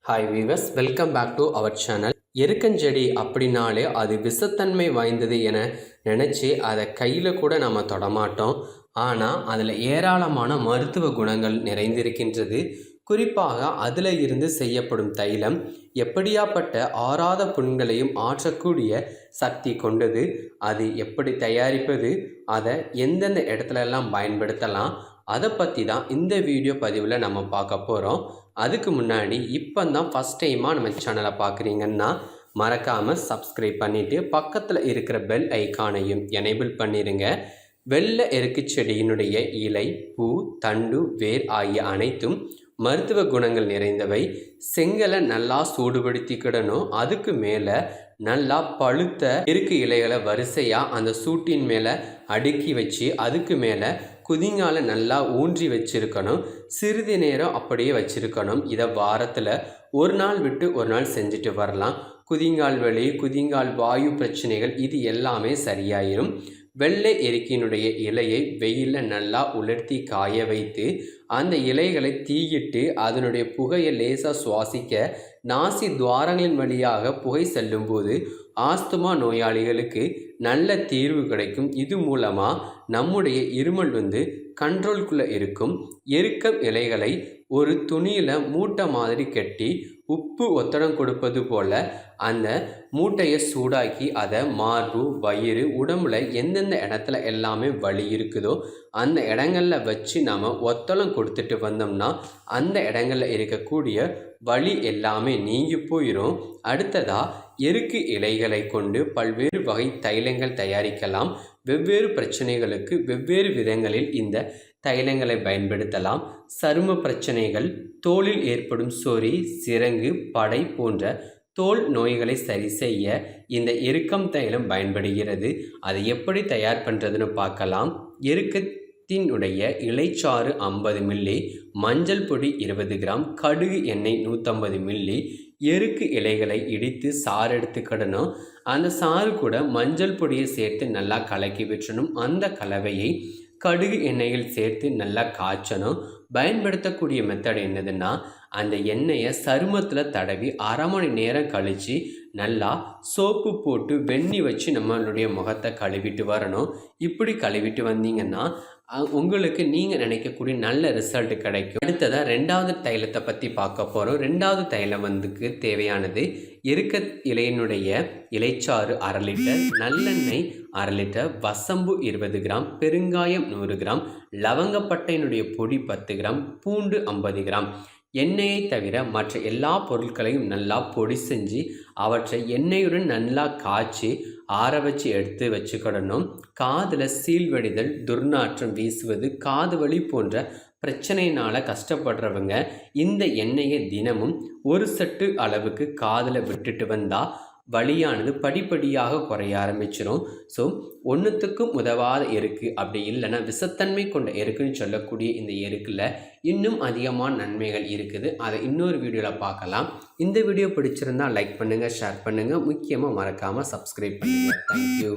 Hi viewers, welcome back to our channel. எருக்கஞ்செடி அப்படின்னாலே அது விஷத்தன்மை வாய்ந்தது என நினச்சி அதை கையில் கூட நம்ம தொடமாட்டோம். ஆனால் அதில் ஏராளமான மருத்துவ குணங்கள் நிறைந்திருக்கின்றது. குறிப்பாக அதில் இருந்து செய்யப்படும் தைலம் எப்படியாப்பட்ட ஆறாத புண்களையும் ஆற்றக்கூடிய சக்தி கொண்டது. அது எப்படி தயாரிப்பது, அதை எந்தெந்த இடத்துலலாம் பயன்படுத்தலாம், அதை பற்றி தான் இந்த வீடியோ பதிவில் நம்ம பார்க்க போகிறோம். அதுக்கு முன்னாடி இப்போ தான் ஃபஸ்ட் டைமாக நம்ம சேனலை பார்க்குறீங்கன்னா மறக்காமல் சப்ஸ்கிரைப் பண்ணிவிட்டு பக்கத்தில் இருக்கிற பெல் ஐக்கானையும் எனேபிள் பண்ணிடுங்க. வெள்ளை எருக்கு செடியினுடைய இலை, பூ, தண்டு, வேர் ஆகிய அனைத்தும் மருத்துவ குணங்கள் நிறைந்தவை. செங்கலை நல்லா சூடுபடுத்திக்கிடணும். அதுக்கு மேலே நல்லா பழுத்த எருக்கு இலைகளை வரிசையாக அந்த சூட்டின் மேலே அடுக்கி வச்சு அதுக்கு மேலே குதிங்கால நல்லா ஊன்றி வச்சிருக்கணும். சிறிது நேரம் அப்படியே வச்சிருக்கணும். இதை வாரத்தில் ஒரு நாள் விட்டு ஒரு நாள் செஞ்சுட்டு வரலாம். குதிங்கால் வலி, குதிங்கால் வாயு பிரச்சனைகள் இது எல்லாமே சரியாயிரும். வெள்ளை எருக்கினுடைய இலையை வெயிலில் நல்லா உலர்த்தி காய வைத்து அந்த இலைகளை தீயிட்டு அதனுடைய புகையை லேசாக சுவாசிக்க நாசி துவாரங்களின் வழியாக புகை செல்லும்போது ஆஸ்துமா நோயாளிகளுக்கு நல்ல தீர்வு கிடைக்கும். இது மூலமாக நம்முடைய இருமல் கண்ட்ரோல்குள்ளே இருக்கும். எருக்கம் இலைகளை ஒரு துணியில் மூட்டை மாதிரி கட்டி உப்பு ஒத்தடம் கொடுப்பது போல் அந்த மூட்டையை சூடாக்கி அதை மார்பு, வயிறு, உடம்புல எந்தெந்த இடத்துல எல்லாமே வலி இருக்குதோ அந்த இடங்களில் வச்சு நம்ம ஒத்தடம் கொடுத்துட்டு வந்தோம்னா அந்த இடங்களில் இருக்கக்கூடிய வலி எல்லாமே நீங்கி போயிடும். அடுத்ததாக எருக்கு இலைகளை கொண்டு பல்வேறு வகை தைலங்கள் தயாரிக்கலாம். வெவ்வேறு பிரச்சனைகளுக்கு வெவ்வேறு விதங்களில் இந்த தைலங்களை பயன்படுத்தலாம். சரும பிரச்சனைகள், தோலில் ஏற்படும் சொறி, சிரங்கு, படை போன்ற தோல் நோய்களை சரி செய்ய இந்த எருக்கம் தைலம் பயன்படுகிறது. அதை எப்படி தயார் பண்ணுறதுன்னு பார்க்கலாம். எருக்கத்தினுடைய இலைச்சாறு 50 மில்லி, மஞ்சள் பொடி 20 கிராம், கடுகு எண்ணெய் 150 மில்லி, எருக்கு இலைகளை இடித்து சாறு எடுத்துக்கிடணும். அந்த சாறு கூட மஞ்சள் பொடியை சேர்த்து நல்லா கலக்கி விட்டுறணும். அந்த கலவையை கடுகு எண்ணெயில் சேர்த்து நல்லா காய்ச்சணும். பயன்படுத்தக்கூடிய மெத்தட் என்னதுன்னா, அந்த எண்ணெயை சருமத்தில் தடவி அரை மணி நேரம் கழித்து நல்லா சோப்பு போட்டு வெண்ணி வச்சு நம்மளுடைய முகத்தை கழுவிட்டு வரணும். இப்படி கழுவிட்டு வந்தீங்கன்னா உங்களுக்கு நீங்கள் நினைக்கக்கூடிய நல்ல ரிசல்ட் கிடைக்கும். அடுத்ததாக ரெண்டாவது தைலத்தை பற்றி பார்க்க போகிறோம். ரெண்டாவது தைலம் தேவையானது எருக்க இலையினுடைய இலைச்சாறு 1/2 லிட்டர், நல்லெண்ணெய் 1/2 லிட்டர், வசம்பு 20 கிராம், பெருங்காயம் 100 கிராம், லவங்கப்பட்டையினுடைய பொடி 10 கிராம், பூண்டு 50 கிராம். எண்ணெயை தவிர மற்ற எல்லா பொருட்களையும் நல்லா பொடி செஞ்சு அவற்றை எண்ணெயுடன் நல்லா காய்ச்சி ஆற வச்சு எடுத்து வச்சுக்கிடணும். காதில் சீழ்வடிதல், துர்நாற்றம் வீசுவது, காது வலி போன்ற பிரச்சனையினால் கஷ்டப்படுறவங்க இந்த எண்ணெயை தினமும் ஒரு சட்டு அளவுக்கு காதில் விட்டுட்டு வந்தால் வலியானது படிப்படியாக குறைய ஆரம்பிச்சிடும். ஸோ ஒன்றுத்துக்கும் உதவாத எருக்கு, அப்படி இல்லைன்னா விஷத்தன்மை கொண்ட எருக்குன்னு சொல்லக்கூடிய இந்த எருக்கில் இன்னும் அதிகமான நன்மைகள் இருக்குது. அதை இன்னொரு வீடியோவில் பார்க்கலாம். இந்த வீடியோ பிடிச்சிருந்தால் லைக் பண்ணுங்கள், ஷேர் பண்ணுங்கள், முக்கியமாக மறக்காமல் சப்ஸ்கிரைப் பண்ணுங்கள். தேங்க்யூ.